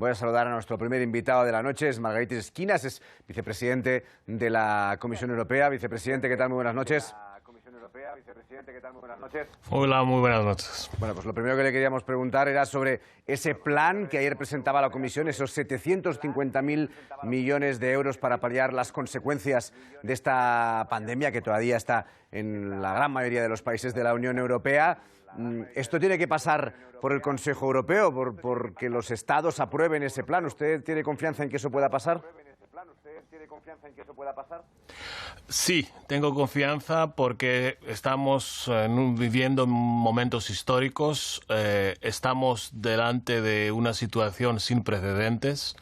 Voy a saludar a nuestro primer invitado de la noche, es Margaritis Schinas, es vicepresidente de la Comisión Europea. Vicepresidente, ¿qué tal? Muy buenas noches. Hola, muy buenas noches. Bueno, pues lo primero que le queríamos preguntar era sobre ese plan que ayer presentaba la Comisión, esos 750.000 millones de euros para paliar las consecuencias de esta pandemia que todavía está en la gran mayoría de los países de la Unión Europea. ¿Esto tiene que pasar por el Consejo Europeo, porque los Estados aprueben ese plan? ¿Usted tiene confianza en que eso pueda pasar? Sí, tengo confianza porque estamos viviendo momentos históricos, estamos delante de una situación sin precedentes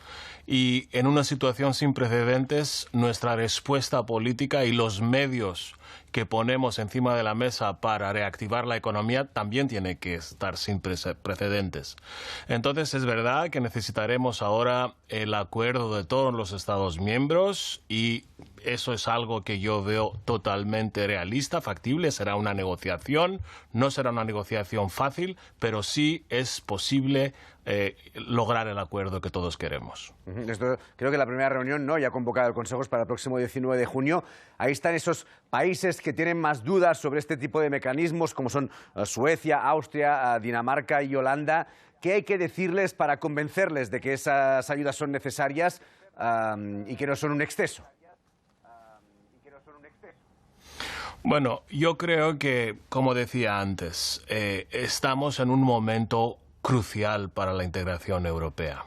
y en una situación sin precedentes nuestra respuesta política y los medios que ponemos encima de la mesa para reactivar la economía también tiene que estar sin precedentes. Entonces es verdad que necesitaremos ahora el acuerdo de todos los Estados miembros y eso es algo que yo veo totalmente realista, factible. Será una negociación, no será una negociación fácil, pero sí es posible lograr el acuerdo que todos queremos. Esto, creo que la primera reunión ya convocada el Consejo es para el próximo 19 de junio. Ahí están esos países que tienen más dudas sobre este tipo de mecanismos, como son Suecia, Austria, Dinamarca y Holanda. ¿Qué hay que decirles para convencerles de que esas ayudas son necesarias y que no son un exceso? Bueno, yo creo que, como decía antes, estamos en un momento crucial para la integración europea.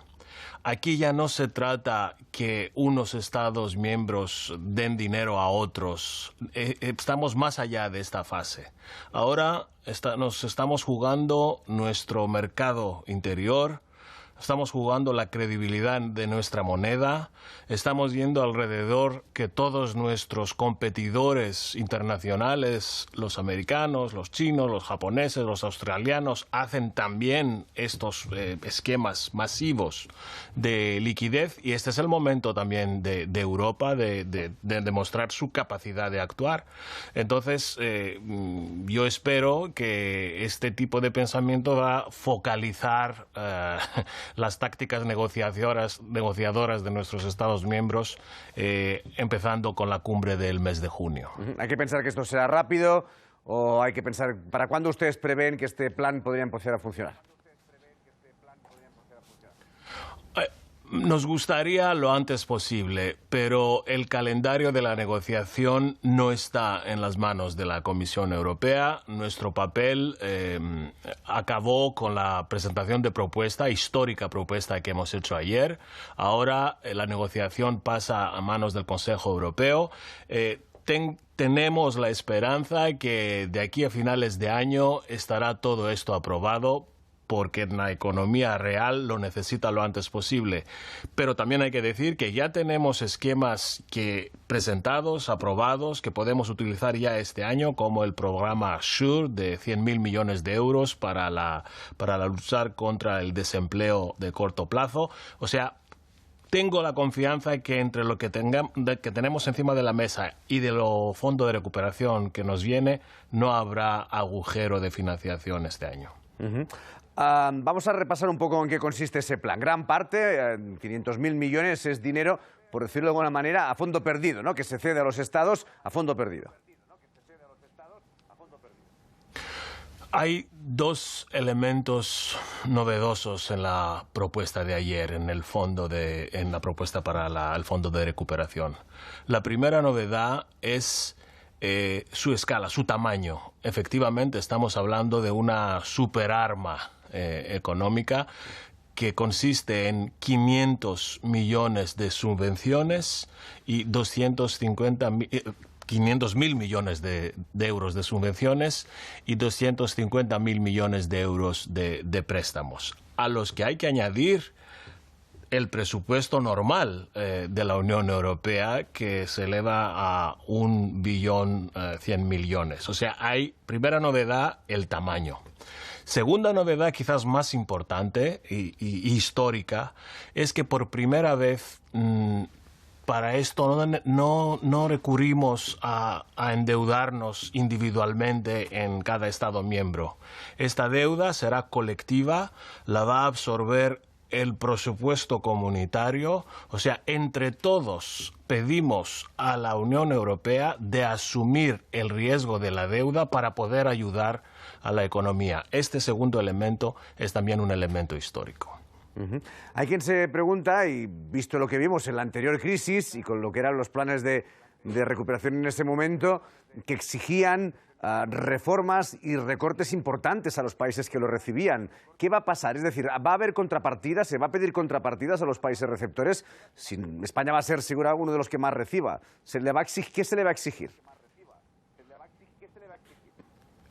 Aquí ya no se trata que unos Estados miembros den dinero a otros. Estamos más allá de esta fase. Ahora nos estamos jugando nuestro mercado interior, estamos jugando la credibilidad de nuestra moneda, estamos viendo alrededor que todos nuestros competidores internacionales, los americanos, los chinos, los japoneses, los australianos, hacen también estos esquemas masivos de liquidez y este es el momento también de Europa de demostrar su capacidad de actuar. Entonces, yo espero que este tipo de pensamiento va a focalizar las tácticas negociadoras de nuestros Estados miembros, empezando con la cumbre del mes de junio. ¿Hay que pensar que esto será rápido o hay que pensar para cuándo ustedes prevén que este plan podría empezar a funcionar? Nos gustaría lo antes posible, pero el calendario de la negociación no está en las manos de la Comisión Europea. Nuestro papel acabó con la presentación de histórica propuesta que hemos hecho ayer. Ahora la negociación pasa a manos del Consejo Europeo. Tenemos la esperanza que de aquí a finales de año estará todo esto aprobado, porque la economía real lo necesita lo antes posible. Pero también hay que decir que ya tenemos esquemas presentados, aprobados, que podemos utilizar ya este año, como el programa SURE de 100.000 millones de euros para luchar contra el desempleo de corto plazo. O sea, tengo la confianza que entre lo que tenemos encima de la mesa y de lo fondo de recuperación que nos viene, no habrá agujero de financiación este año. Vamos a repasar un poco en qué consiste ese plan. Gran parte, 500.000 millones, es dinero, por decirlo de alguna manera, a fondo perdido, ¿no? Que se cede a los Estados a fondo perdido. Hay dos elementos novedosos en la propuesta de ayer, en la propuesta para el fondo de recuperación. La primera novedad es su escala, su tamaño. Efectivamente, estamos hablando de una superarma económica que consiste en 500 millones de subvenciones y 500.000 millones de euros de subvenciones y 250.000 millones de euros de préstamos, a los que hay que añadir el presupuesto normal de la Unión Europea, que se eleva a 1.100 billones. O sea, primera novedad, el tamaño. Segunda novedad, quizás más importante y histórica, es que por primera vez para esto no recurrimos a endeudarnos individualmente en cada Estado miembro. Esta deuda será colectiva, la va a absorber el presupuesto comunitario, o sea, entre todos pedimos a la Unión Europea de asumir el riesgo de la deuda para poder ayudar a la economía. Este segundo elemento es también un elemento histórico. Hay quien se pregunta, y visto lo que vimos en la anterior crisis y con lo que eran los planes de recuperación en ese momento, que exigían reformas y recortes importantes a los países que lo recibían. ¿Qué va a pasar? Es decir, ¿va a haber contrapartidas? ¿Se va a pedir contrapartidas a los países receptores? Si España va a ser seguro uno de los que más reciba. ¿Qué se le va a exigir?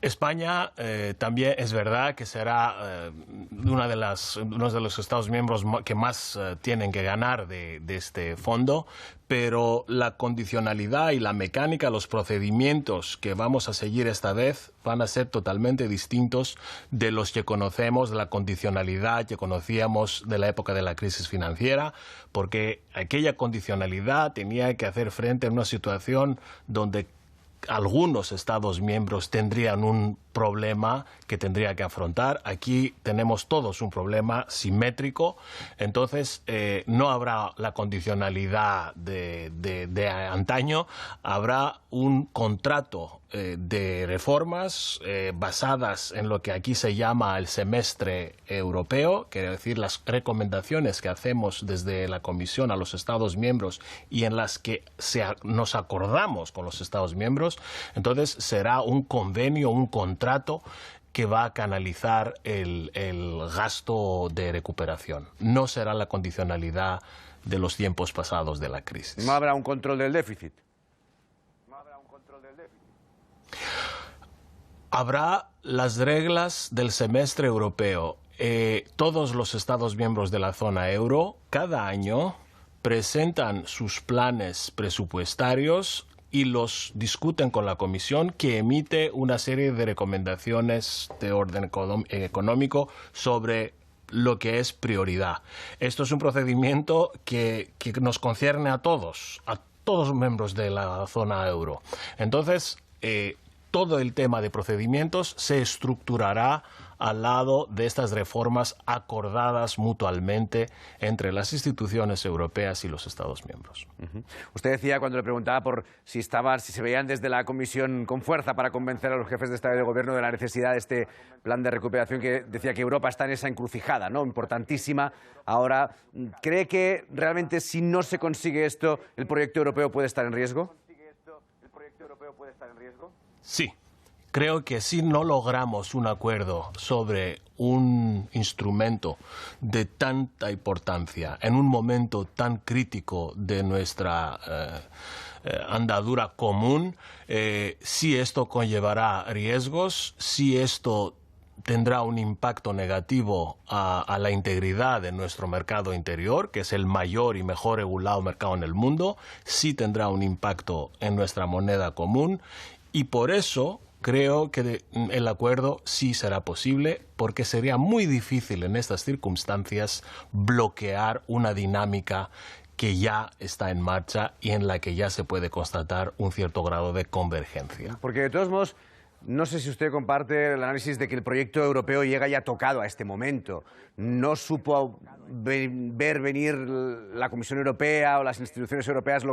España también es verdad que será uno de los Estados miembros que más tienen que ganar de este fondo, pero la condicionalidad y la mecánica, los procedimientos que vamos a seguir esta vez van a ser totalmente distintos de los que conocemos, de la condicionalidad que conocíamos de la época de la crisis financiera, porque aquella condicionalidad tenía que hacer frente a una situación donde algunos Estados miembros tendrían un problema que tendría que afrontar. Aquí tenemos todos un problema simétrico, entonces no habrá la condicionalidad de antaño, habrá un contrato de reformas basadas en lo que aquí se llama el semestre europeo, quiere decir las recomendaciones que hacemos desde la Comisión a los Estados miembros y en las que nos acordamos con los Estados miembros. Entonces será un convenio, un contrato que va a canalizar el gasto de recuperación. No será la condicionalidad de los tiempos pasados de la crisis. ¿No habrá un control del déficit? Habrá las reglas del semestre europeo. Todos los Estados miembros de la zona euro cada año presentan sus planes presupuestarios y los discuten con la Comisión, que emite una serie de recomendaciones de orden económico sobre lo que es prioridad. Esto es un procedimiento que nos concierne a todos los miembros de la zona euro. Entonces, todo el tema de procedimientos se estructurará al lado de estas reformas acordadas mutuamente entre las instituciones europeas y los Estados miembros. Usted decía, cuando le preguntaba por si se veían desde la Comisión con fuerza para convencer a los jefes de Estado y de Gobierno de la necesidad de este plan de recuperación, que decía que Europa está en esa encrucijada, ¿no?, importantísima. Ahora, ¿cree que realmente si no se consigue esto, el proyecto europeo puede estar en riesgo? Sí. Creo que si no logramos un acuerdo sobre un instrumento de tanta importancia en un momento tan crítico de nuestra andadura común, si esto conllevará riesgos, si esto tendrá un impacto negativo a la integridad de nuestro mercado interior, que es el mayor y mejor regulado mercado en el mundo, sí tendrá un impacto en nuestra moneda común, y por eso creo que el acuerdo sí será posible, porque sería muy difícil en estas circunstancias bloquear una dinámica que ya está en marcha y en la que ya se puede constatar un cierto grado de convergencia. Porque de todos modos, no sé si usted comparte el análisis de que el proyecto europeo llega ya tocado a este momento. No supo ver venir la Comisión Europea o las instituciones europeas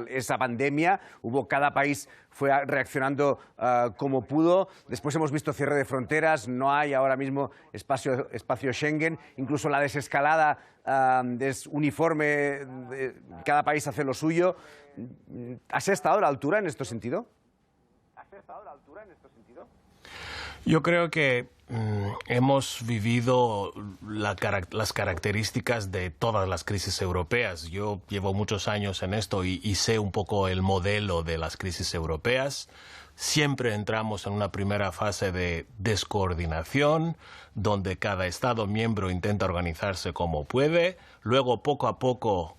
esa pandemia. Cada país fue reaccionando como pudo. Después hemos visto cierre de fronteras. No hay ahora mismo espacio Schengen. Incluso la desescalada es uniforme. Cada país hace lo suyo. ¿Has estado a la altura en este sentido? Yo creo que hemos vivido las características de todas las crisis europeas. Yo llevo muchos años en esto y sé un poco el modelo de las crisis europeas. Siempre entramos en una primera fase de descoordinación, donde cada Estado miembro intenta organizarse como puede. Luego, poco a poco,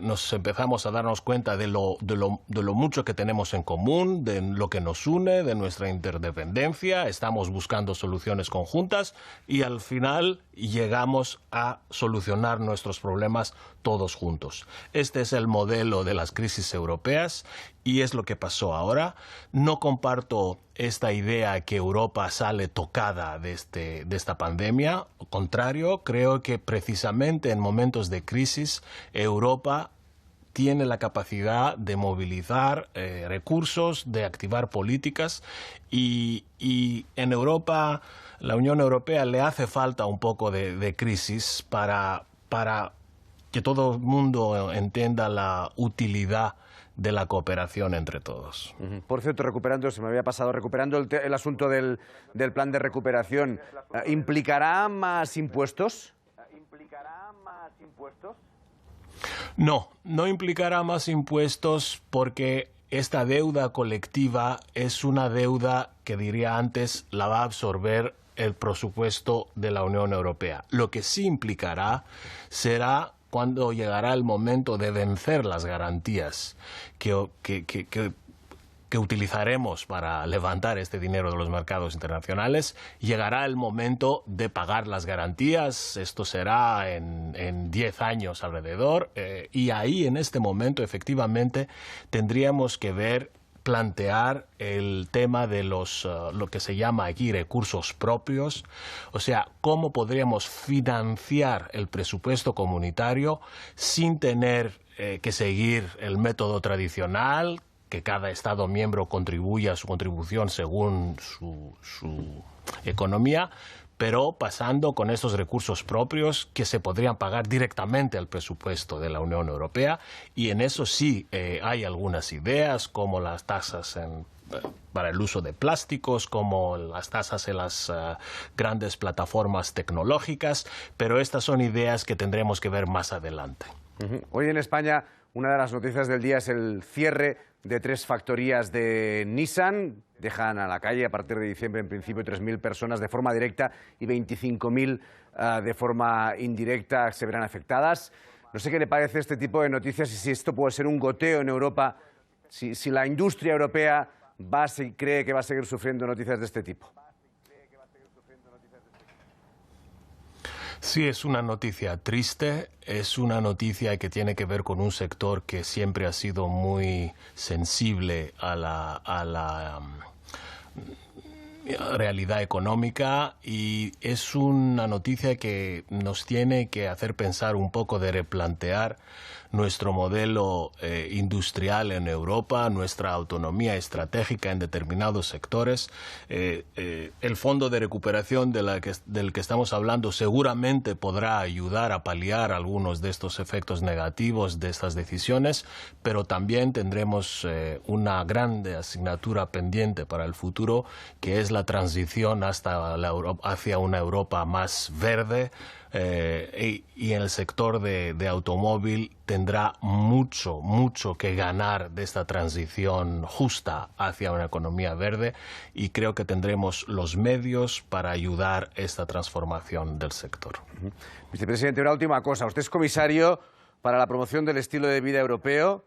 nos empezamos a darnos cuenta de lo mucho que tenemos en común, de lo que nos une, de nuestra interdependencia. Estamos buscando soluciones conjuntas y al final llegamos a solucionar nuestros problemas todos juntos. Este es el modelo de las crisis europeas y es lo que pasó ahora. No comparto esta idea que Europa sale tocada de esta pandemia. Al contrario, creo que precisamente en momentos de crisis Europa tiene la capacidad de movilizar recursos, de activar políticas y en Europa, la Unión Europea le hace falta un poco de crisis para que todo el mundo entienda la utilidad de la cooperación entre todos. Por cierto, se me había pasado, recuperando el asunto del plan de recuperación, ¿implicará más impuestos? No, no implicará más impuestos porque esta deuda colectiva es una deuda que, diría antes, la va a absorber el presupuesto de la Unión Europea. Lo que sí implicará será cuando llegará el momento de vencer las garantías que utilizaremos para levantar este dinero de los mercados internacionales, llegará el momento de pagar las garantías. Esto será en 10 años alrededor, y ahí, en este momento, efectivamente, tendríamos que plantear el tema de lo que se llama aquí recursos propios, o sea, cómo podríamos financiar el presupuesto comunitario sin tener que seguir el método tradicional, que cada Estado miembro contribuya su contribución según su economía, pero pasando con estos recursos propios que se podrían pagar directamente al presupuesto de la Unión Europea, y en eso sí hay algunas ideas, como las tasas para el uso de plásticos, como las tasas en las grandes plataformas tecnológicas, pero estas son ideas que tendremos que ver más adelante. Hoy en España, una de las noticias del día es el cierre de 3 factorías de Nissan. Dejan a la calle a partir de diciembre, en principio, 3.000 personas de forma directa y 25.000 de forma indirecta se verán afectadas. No sé qué le parece este tipo de noticias y si esto puede ser un goteo en Europa, si la industria europea cree que va a seguir sufriendo noticias de este tipo. Sí, es una noticia triste, es una noticia que tiene que ver con un sector que siempre ha sido muy sensible a la realidad económica, y es una noticia que nos tiene que hacer pensar un poco, de replantear nuestro modelo industrial en Europa, nuestra autonomía estratégica en determinados sectores. El fondo de recuperación del que estamos hablando seguramente podrá ayudar a paliar algunos de estos efectos negativos de estas decisiones, pero también tendremos una grande asignatura pendiente para el futuro, que es la transición hacia una Europa más verde, y en el sector de automóvil tendrá mucho que ganar de esta transición justa hacia una economía verde, y creo que tendremos los medios para ayudar esta transformación del sector. Vicepresidente, una última cosa. Usted es comisario para la promoción del estilo de vida europeo.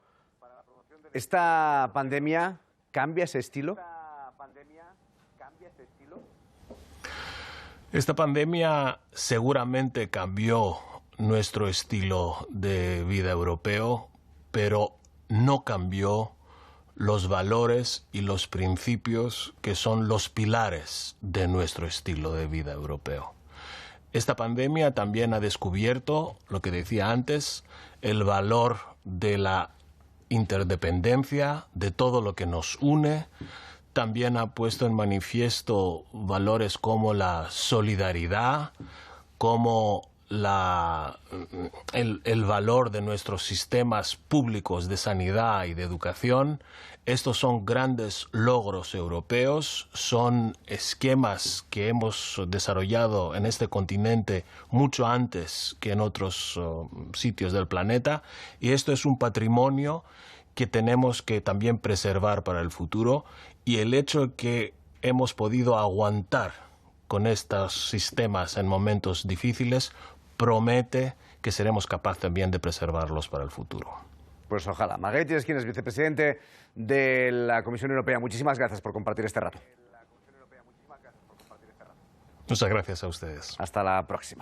¿Esta pandemia cambia ese estilo? Esta pandemia seguramente cambió nuestro estilo de vida europeo, pero no cambió los valores y los principios que son los pilares de nuestro estilo de vida europeo. Esta pandemia también ha descubierto, lo que decía antes, el valor de la interdependencia, de todo lo que nos une. También ha puesto en manifiesto valores como la solidaridad, como el valor de nuestros sistemas públicos de sanidad y de educación. Estos son grandes logros europeos, son esquemas que hemos desarrollado en este continente mucho antes que en otros sitios del planeta, y esto es un patrimonio que tenemos que también preservar para el futuro, y el hecho que hemos podido aguantar con estos sistemas en momentos difíciles promete que seremos capaces también de preservarlos para el futuro. Pues ojalá. Margrethe Vestager, es vicepresidente de la Comisión Europea. Muchísimas gracias por compartir este rato. Muchas gracias a ustedes. Hasta la próxima.